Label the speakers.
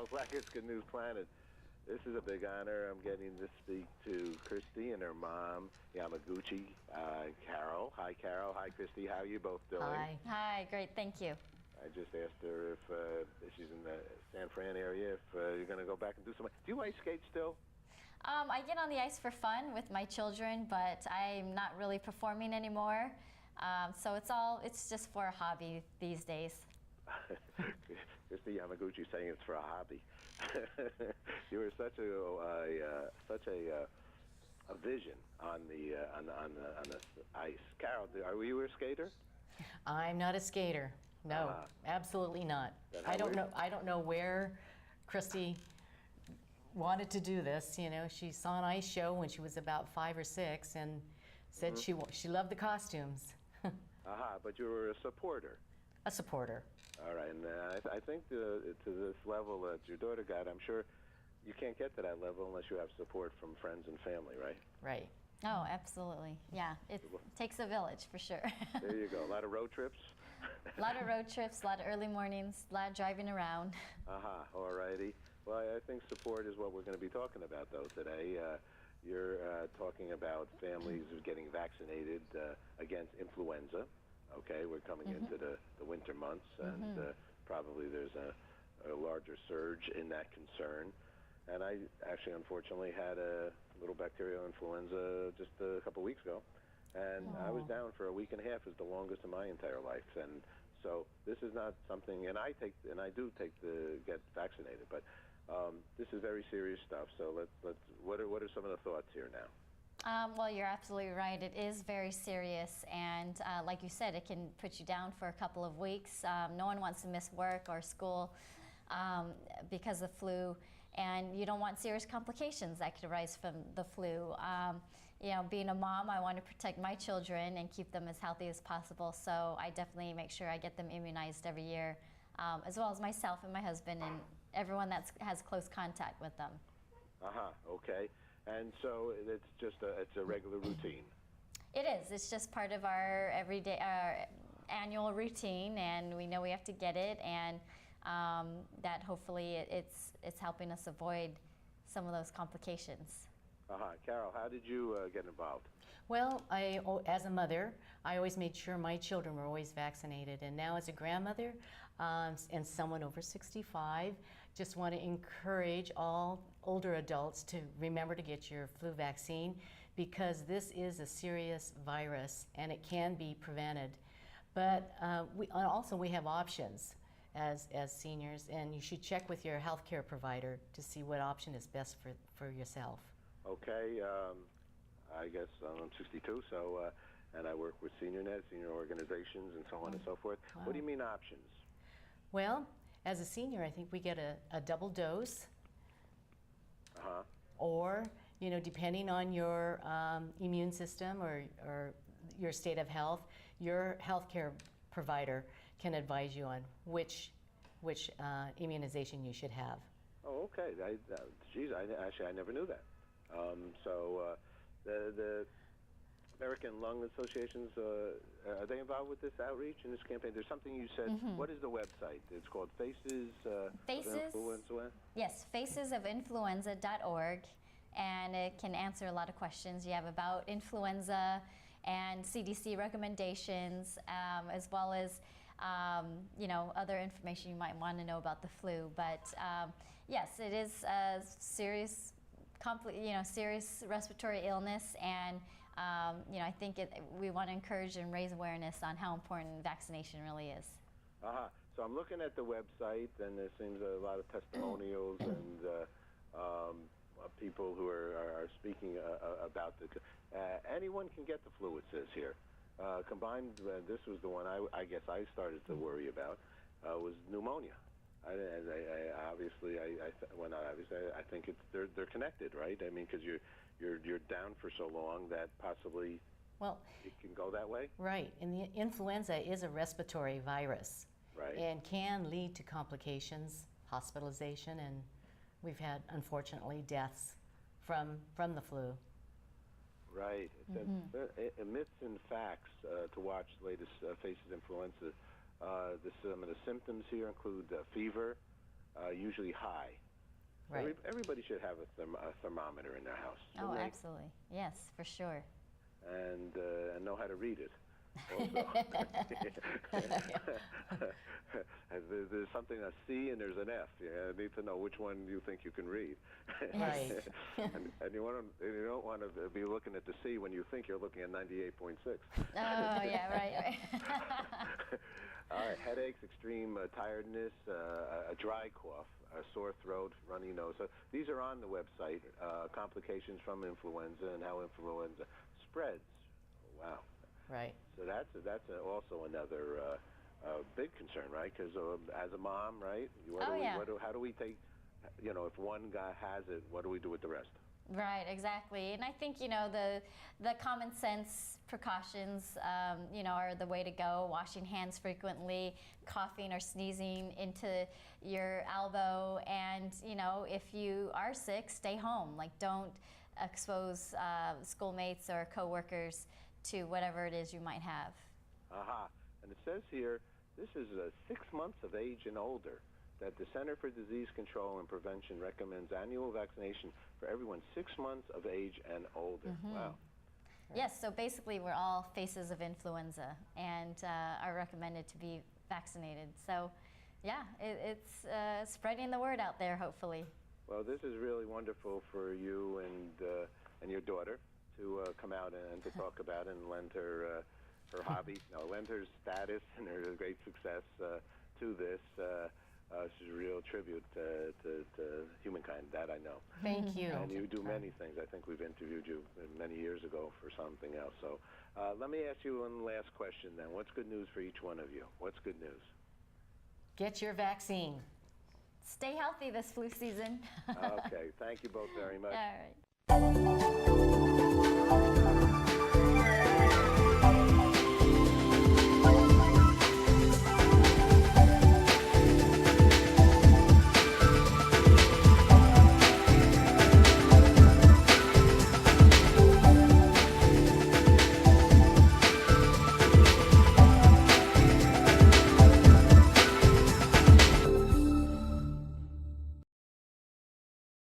Speaker 1: Carole, Black is Good News Planet. This is a big honor. I'm getting to speak to Kristi and her mom, Yamaguchi, Carole. Hi, Carole. Hi, Kristi. How are you both doing?
Speaker 2: Hi.
Speaker 3: Hi, great, thank you.
Speaker 1: I just asked her if she's in the San Fran area, if you're going to go back and do something. Do you ice skate still?
Speaker 3: I get on the ice for fun with my children, but I'm not really performing anymore. So it's just for a hobby these days.
Speaker 1: Kristi Yamaguchi saying it's for a hobby. You were such a vision on the ice. Carole, are you a skater?
Speaker 2: I'm not a skater. No, absolutely not. I don't know where Kristi wanted to do this. You know, she saw an ice show when she was about 5 or 6 and said she loved the costumes.
Speaker 1: But you were a supporter.
Speaker 2: A supporter.
Speaker 1: All right, and I think to this level that your daughter got, I'm sure you can't get to that level unless you have support from friends and family, right?
Speaker 2: Right.
Speaker 3: Oh, absolutely. Yeah, it takes a village for sure.
Speaker 1: There you go. A lot of road trips?
Speaker 3: A lot of road trips, a lot of early mornings, a lot of driving around.
Speaker 1: All righty. Well, I think support is what we're going to be talking about, though, today. You're talking about families getting vaccinated against influenza. Okay, we're coming into the winter months, and probably there's a larger surge in that concern. And I actually, unfortunately, had a little bacterial influenza just a couple weeks ago, and I was down for a week and a half. Is the longest in my entire life, and so this is not something. And I do get vaccinated, but this is very serious stuff. So what are some of the thoughts here now?
Speaker 3: Well, you're absolutely right. It is very serious, and like you said, it can put you down for a couple of weeks. No one wants to miss work or school because of flu, and you don't want serious complications that could arise from the flu. You know, being a mom, I want to protect my children and keep them as healthy as possible, so I definitely make sure I get them immunized every year, as well as myself and my husband and everyone that has close contact with them.
Speaker 1: Okay. And so it's a regular routine.
Speaker 3: It is. It's just part of our everyday, our annual routine, and we know we have to get it, and that hopefully it's helping us avoid some of those complications.
Speaker 1: Carole, how did you get involved?
Speaker 2: Well, as a mother, I always made sure my children were always vaccinated. And now as a grandmother and someone over 65, just want to encourage all older adults to remember to get your flu vaccine, because this is a serious virus and it can be prevented. But we have options as seniors, and you should check with your healthcare provider to see what option is best for yourself.
Speaker 1: Okay, I guess I'm 62, so and I work with SeniorNet, senior organizations, and so on and so forth. Wow. What do you mean options?
Speaker 2: Well, as a senior, I think we get a double dose. Or, you know, depending on your immune system or your state of health, your healthcare provider can advise you on which immunization you should have. Oh,
Speaker 1: okay. I never knew that. So the American Lung Associations, are they involved with this outreach and this campaign? There's something you said. What is the website? It's called Faces of Influenza?
Speaker 3: Yes, facesofinfluenza.org, and it can answer a lot of questions you have about influenza and CDC recommendations, as well as you know, other information you might want to know about the flu. But yes, it is a serious respiratory illness, and you know, I think we want to encourage and raise awareness on how important vaccination really is.
Speaker 1: So I'm looking at the website, and there seems a lot of testimonials and people who are speaking about the. Anyone can get the flu, it says here. Combined, this was the one I guess I started to worry about, was pneumonia. I think they're connected, right? I mean, because you're down for so long that possibly it can go that way.
Speaker 2: Right, and the influenza is a respiratory virus,
Speaker 1: right, and
Speaker 2: can lead to complications, hospitalization, and we've had unfortunately deaths from the flu.
Speaker 1: Right. It says myths and facts to watch the latest Faces Influenza. Some of the symptoms here include fever, usually high.
Speaker 2: Right.
Speaker 1: Everybody should have a thermometer in their house.
Speaker 3: Oh,
Speaker 1: shouldn't they?
Speaker 3: absolutely. Yes, for sure.
Speaker 1: And know how to read it. Also. There's something, a C and there's an F. You need to know which one you think you can read.
Speaker 2: Right.
Speaker 1: And you don't want to be looking at the C when you think you're looking at 98.6.
Speaker 3: Oh, yeah, right.
Speaker 1: All right, headaches, extreme tiredness, a dry cough, a sore throat, runny nose. So these are on the website, complications from influenza and how influenza spreads. Oh, wow.
Speaker 2: Right.
Speaker 1: So that's also another big concern, right? Because as a mom, right? How do we take, if one guy has it, what do we do with the rest?
Speaker 3: Right, exactly. And I think, the common sense precautions, are the way to go. Washing hands frequently, coughing or sneezing into your elbow. And, if you are sick, stay home. Like, don't expose schoolmates or coworkers to whatever it is you might have.
Speaker 1: Aha. And it says here, this is 6 months of age and older, that the Center for Disease Control and Prevention recommends annual vaccination for everyone 6 months of age and older.
Speaker 3: Mm-hmm.
Speaker 1: Wow.
Speaker 3: Yes, so basically we're all faces of influenza and are recommended to be vaccinated. So, yeah, it's spreading the word out there, hopefully.
Speaker 1: Well, this is really wonderful for you and your daughter to come out and to talk about it and lend her hobby, lend her status and her great success to this. This is a real tribute to humankind, that I know.
Speaker 2: Thank you.
Speaker 1: And you do many things. I think we've interviewed you many years ago for something else. So let me ask you one last question then. What's good news for each one of you? What's good news?
Speaker 2: Get your vaccine.
Speaker 3: Stay healthy this flu season.
Speaker 1: Okay. Thank you both very much.
Speaker 3: All right.